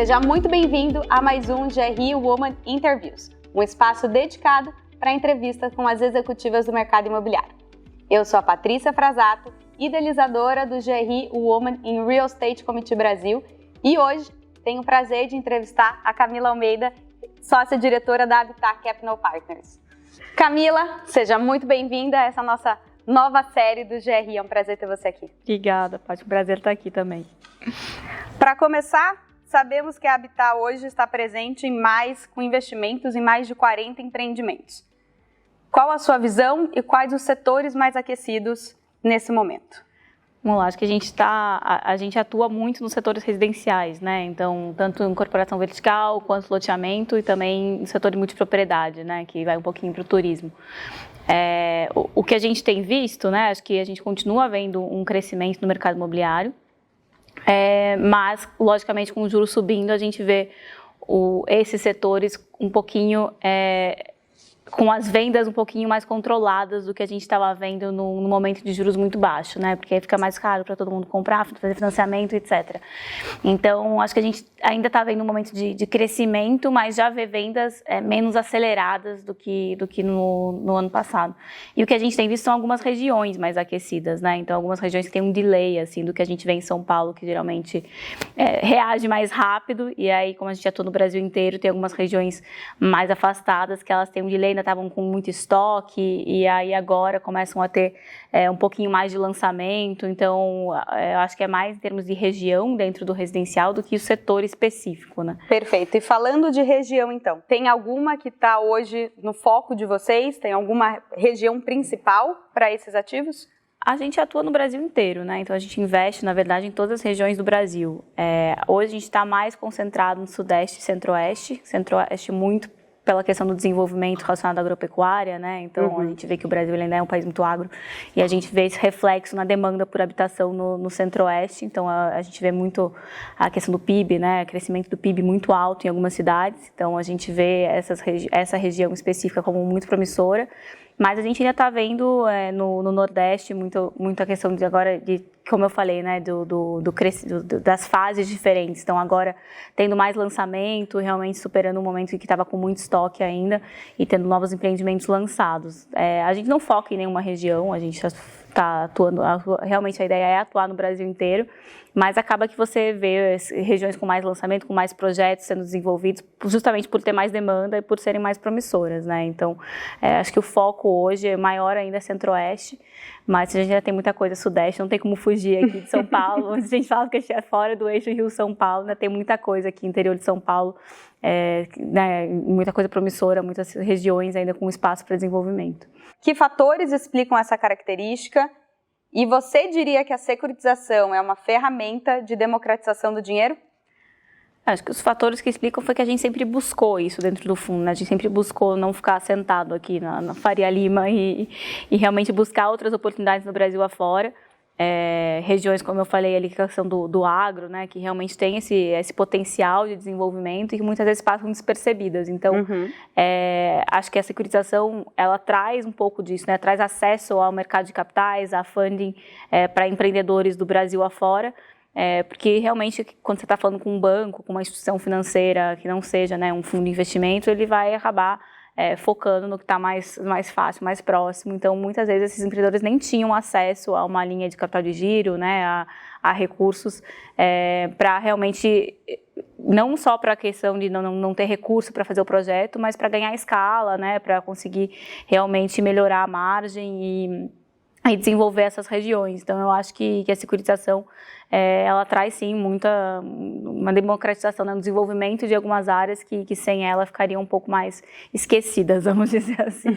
Seja muito bem-vindo a mais um GRI Woman Interviews, um espaço dedicado para entrevistas com as executivas do mercado imobiliário. Eu sou a Patrícia Frasato, idealizadora do GRI Woman in Real Estate Committee Brasil, e hoje tenho o prazer de entrevistar a Camila Almeida, sócia-diretora da Habitat Capital Partners. Camila, seja muito bem-vinda a essa nossa nova série do GRI. É um prazer ter você aqui. Obrigada, Paty. Um prazer estar aqui também. Para começar, sabemos que a Habitat hoje está presente com investimentos em mais de 40 empreendimentos. Qual a sua visão e quais os setores mais aquecidos nesse momento? Vamos lá, acho que a gente atua muito nos setores residenciais, né? Então, tanto em incorporação vertical, quanto loteamento e também no setor de multipropriedade, né? Que vai um pouquinho para o turismo. O que a gente tem visto, né? Acho que a gente continua vendo um crescimento no mercado imobiliário, mas, logicamente, com o juros subindo, a gente vê esses setores um pouquinho... com as vendas um pouquinho mais controladas do que a gente estava vendo no momento de juros muito baixo, né? Porque aí fica mais caro para todo mundo comprar, fazer financiamento, etc. Então, acho que a gente ainda está vendo um momento de crescimento, mas já vê vendas menos aceleradas do que no ano passado. E o que a gente tem visto são algumas regiões mais aquecidas, né? Então, algumas regiões que têm um delay, assim, do que a gente vê em São Paulo, que geralmente reage mais rápido, e aí, como a gente atua no Brasil inteiro, tem algumas regiões mais afastadas que elas têm um delay, estavam com muito estoque e aí agora começam a ter um pouquinho mais de lançamento. Então, eu acho que é mais em termos de região dentro do residencial do que o setor específico, né? Perfeito. E falando de região, então, tem alguma que está hoje no foco de vocês? Tem alguma região principal para esses ativos? A gente atua no Brasil inteiro, né? Então a gente investe, na verdade, em todas as regiões do Brasil. Hoje a gente está mais concentrado no Sudeste e Centro-Oeste. Centro-Oeste muito pela questão do desenvolvimento relacionado à agropecuária, né? Então, a gente vê que o Brasil ainda é um país muito agro e a gente vê esse reflexo na demanda por habitação no Centro-Oeste. Então, a gente vê muito a questão do PIB, né? Crescimento do PIB muito alto em algumas cidades. Então, a gente vê essa região específica como muito promissora. Mas a gente ainda está vendo no Nordeste muito a questão como eu falei, né, das fases diferentes. Então, agora tendo mais lançamento, realmente superando um momento que estava com muito estoque ainda e tendo novos empreendimentos lançados. A gente não foca em nenhuma região, a gente está atuando, realmente a ideia é atuar no Brasil inteiro, mas acaba que você vê regiões com mais lançamento, com mais projetos sendo desenvolvidos, justamente por ter mais demanda e por serem mais promissoras, né? Então, acho que o foco hoje é maior ainda Centro-Oeste, mas a gente já tem muita coisa Sudeste, não tem como fugir aqui de São Paulo. A gente fala que a gente é fora do eixo Rio-São Paulo, né? Tem muita coisa aqui interior de São Paulo, né? Muita coisa promissora, muitas regiões ainda com espaço para desenvolvimento. Que fatores explicam essa característica? E você diria que a securitização é uma ferramenta de democratização do dinheiro? Acho que os fatores que explicam foi que a gente sempre buscou isso dentro do fundo, né? A gente sempre buscou não ficar sentado aqui na Faria Lima e realmente buscar outras oportunidades no Brasil afora. Regiões, como eu falei ali, que são do agro, né, que realmente tem esse potencial de desenvolvimento e que muitas vezes passam despercebidas. Então, acho que a securitização, ela traz um pouco disso, né, traz acesso ao mercado de capitais, a funding para empreendedores do Brasil afora, porque realmente quando você está falando com um banco, com uma instituição financeira que não seja, né, um fundo de investimento, ele vai acabar focando no que está mais fácil, mais próximo. Então, muitas vezes, esses empreendedores nem tinham acesso a uma linha de capital de giro, né, a recursos, para realmente, não só para a questão de não ter recurso para fazer o projeto, mas para ganhar escala, né, para conseguir realmente melhorar a margem e desenvolver essas regiões. Então, eu acho que a securitização, ela traz, sim, uma democratização, né, no desenvolvimento de algumas áreas que sem ela ficariam um pouco mais esquecidas, vamos dizer assim.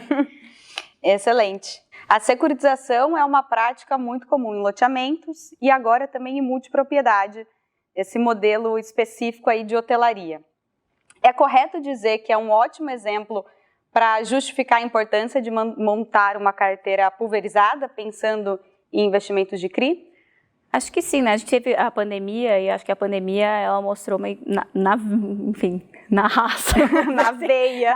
Excelente. A securitização é uma prática muito comum em loteamentos e agora também em multipropriedade, esse modelo específico aí de hotelaria. É correto dizer que é um ótimo exemplo para justificar a importância de montar uma carteira pulverizada, pensando em investimentos de CRI? Acho que sim, né? A gente teve a pandemia e acho que a pandemia ela mostrou, enfim, na raça, na veia,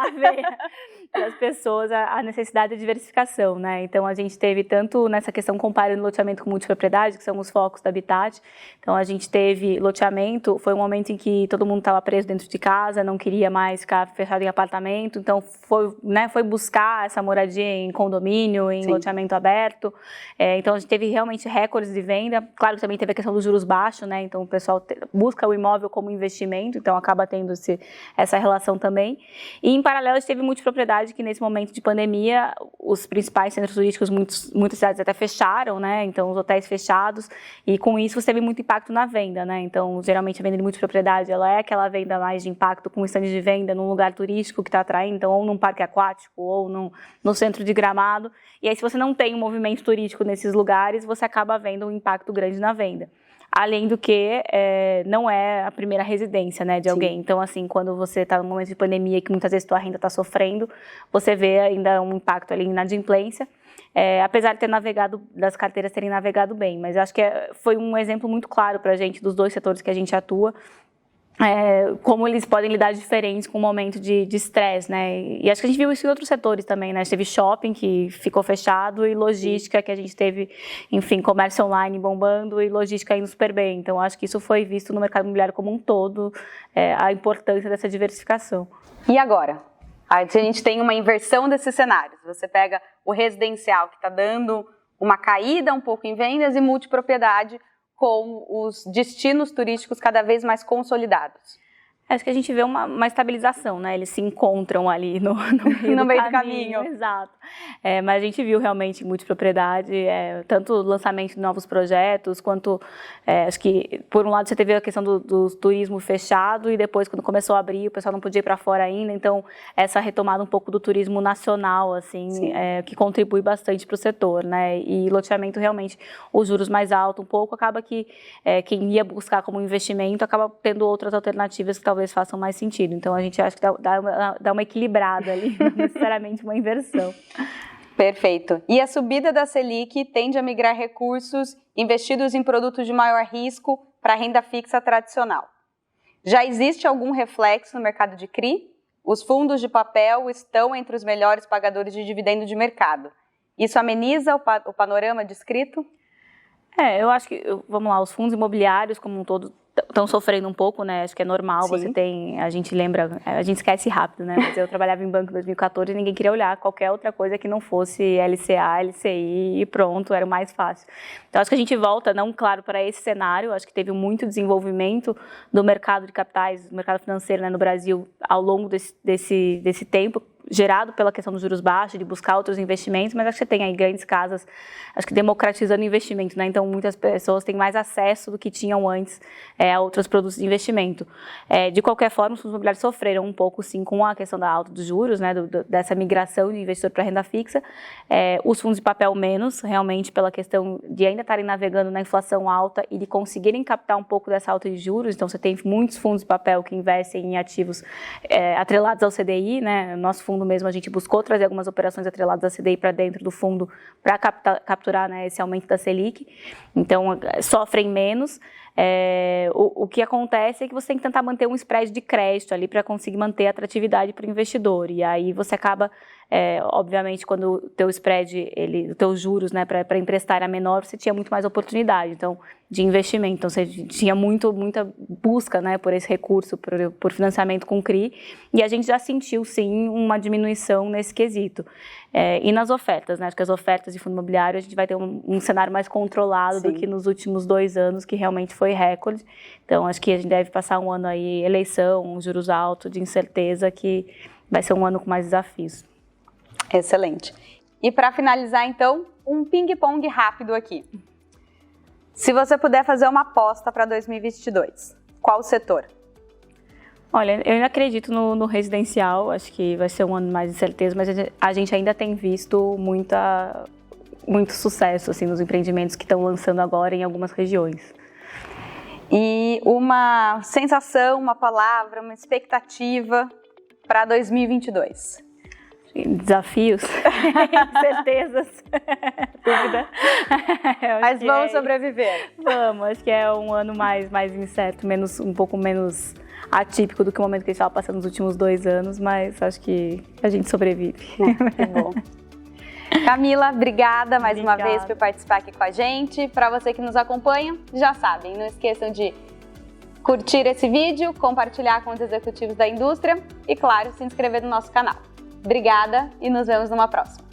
das pessoas a necessidade de diversificação, né? Então, a gente teve tanto nessa questão comparando loteamento com multipropriedade, que são os focos do Habitat. Então, a gente teve loteamento, foi um momento em que todo mundo estava preso dentro de casa, não queria mais ficar fechado em apartamento, então foi buscar essa moradia em condomínio, em loteamento aberto. Então, a gente teve realmente recordes de venda. Claro que também teve a questão dos juros baixos, né? Então, o pessoal busca o imóvel como investimento, então acaba tendo essa relação também. E, em paralelo, a gente teve multipropriedade, que nesse momento de pandemia, os principais centros turísticos, muitas cidades até fecharam, né? Então, os hotéis fechados, e com isso você teve muito impacto na venda, né? Então, geralmente a venda de multipropriedade, ela é aquela venda mais de impacto com stand de venda num lugar turístico que está atraindo, então, ou num parque aquático, ou no centro de Gramado. E aí, se você não tem um movimento turístico nesses lugares, você acaba vendo um impacto grande na venda. Além do que, não é a primeira residência, né, de alguém. Então, assim, quando você está num momento de pandemia que muitas vezes tua renda está sofrendo, você vê ainda um impacto ali em inadimplência, apesar de das carteiras terem navegado bem. Mas eu acho que foi um exemplo muito claro para a gente, dos dois setores que a gente atua, como eles podem lidar diferentes com o momento de estresse, né? E acho que a gente viu isso em outros setores também, né? A gente teve shopping que ficou fechado e logística que a gente teve, enfim, comércio online bombando e logística indo super bem. Então, acho que isso foi visto no mercado imobiliário como um todo, a importância dessa diversificação. E agora? A gente tem uma inversão desses cenários. Você pega o residencial, que está dando uma caída um pouco em vendas, e multipropriedade, com os destinos turísticos cada vez mais consolidados. Acho que a gente vê uma estabilização, né? Eles se encontram ali no meio do caminho. Exato. Mas a gente viu realmente multipropriedade, tanto o lançamento de novos projetos, quanto, acho que, por um lado, você teve a questão do turismo fechado, e depois, quando começou a abrir, o pessoal não podia ir para fora ainda, então, essa retomada um pouco do turismo nacional, assim, que contribui bastante para o setor, né? E loteamento, realmente, os juros mais altos um pouco, acaba que quem ia buscar como investimento acaba tendo outras alternativas que talvez façam mais sentido. Então, a gente acha que dá uma equilibrada ali, não necessariamente uma inversão. Perfeito. E a subida da Selic tende a migrar recursos investidos em produtos de maior risco para a renda fixa tradicional. Já existe algum reflexo no mercado de CRI? Os fundos de papel estão entre os melhores pagadores de dividendo de mercado. Isso ameniza o panorama descrito? Eu acho que, vamos lá, os fundos imobiliários como um todo estão sofrendo um pouco, né? Acho que é normal. A gente lembra, a gente esquece rápido, né? Mas eu trabalhava em banco em 2014 e ninguém queria olhar qualquer outra coisa que não fosse LCA, LCI e pronto, era o mais fácil. Então, acho que a gente volta, não, claro, para esse cenário. Acho que teve muito desenvolvimento do mercado de capitais, do mercado financeiro, né, no Brasil ao longo desse tempo, gerado pela questão dos juros baixos, de buscar outros investimentos, mas acho que você tem aí grandes casas, acho que democratizando o investimento, né? Então, muitas pessoas têm mais acesso do que tinham antes a outros produtos de investimento. De qualquer forma, os fundos imobiliários sofreram um pouco, sim, com a questão da alta dos juros, né? Dessa migração de investidor para renda fixa. Os fundos de papel menos, realmente, pela questão de ainda estarem navegando na inflação alta e de conseguirem captar um pouco dessa alta de juros. Então, você tem muitos fundos de papel que investem em ativos atrelados ao CDI, né? Nosso fundo mesmo, a gente buscou trazer algumas operações atreladas à CDI para dentro do fundo para capturar, né, esse aumento da Selic. Então, sofrem menos. O que acontece é que você tem que tentar manter um spread de crédito ali para conseguir manter a atratividade para o investidor. E aí você acaba, obviamente, quando o teu spread, os teus juros, né, para emprestar era menor, você tinha muito mais oportunidade, então, de investimento. Então, você tinha muita busca, né, por esse recurso, por financiamento com CRI, e a gente já sentiu, sim, uma diminuição nesse quesito. E nas ofertas, né, acho que as ofertas de fundo imobiliário, a gente vai ter um cenário mais controlado do que nos últimos 2 anos, que realmente foi recorde. Então, acho que a gente deve passar um ano aí, eleição, juros altos, de incerteza, que vai ser um ano com mais desafios. Excelente. E para finalizar, então, um ping-pong rápido aqui. Se você puder fazer uma aposta para 2022, qual setor? Olha, eu ainda acredito no residencial, acho que vai ser um ano mais de incerteza, mas a gente ainda tem visto muito sucesso assim, nos empreendimentos que estão lançando agora em algumas regiões. E uma sensação, uma palavra, uma expectativa para 2022? Desafios, incertezas, dúvida. Mas vamos sobreviver. Vamos, acho que é um ano mais incerto, um pouco menos atípico do que o momento que a gente estava passando nos últimos 2 anos, mas acho que a gente sobrevive. Que bom. Camila, obrigada mais uma vez por participar aqui com a gente. Para você que nos acompanha, já sabem, não esqueçam de curtir esse vídeo, compartilhar com os executivos da indústria e, claro, se inscrever no nosso canal. Obrigada e nos vemos numa próxima.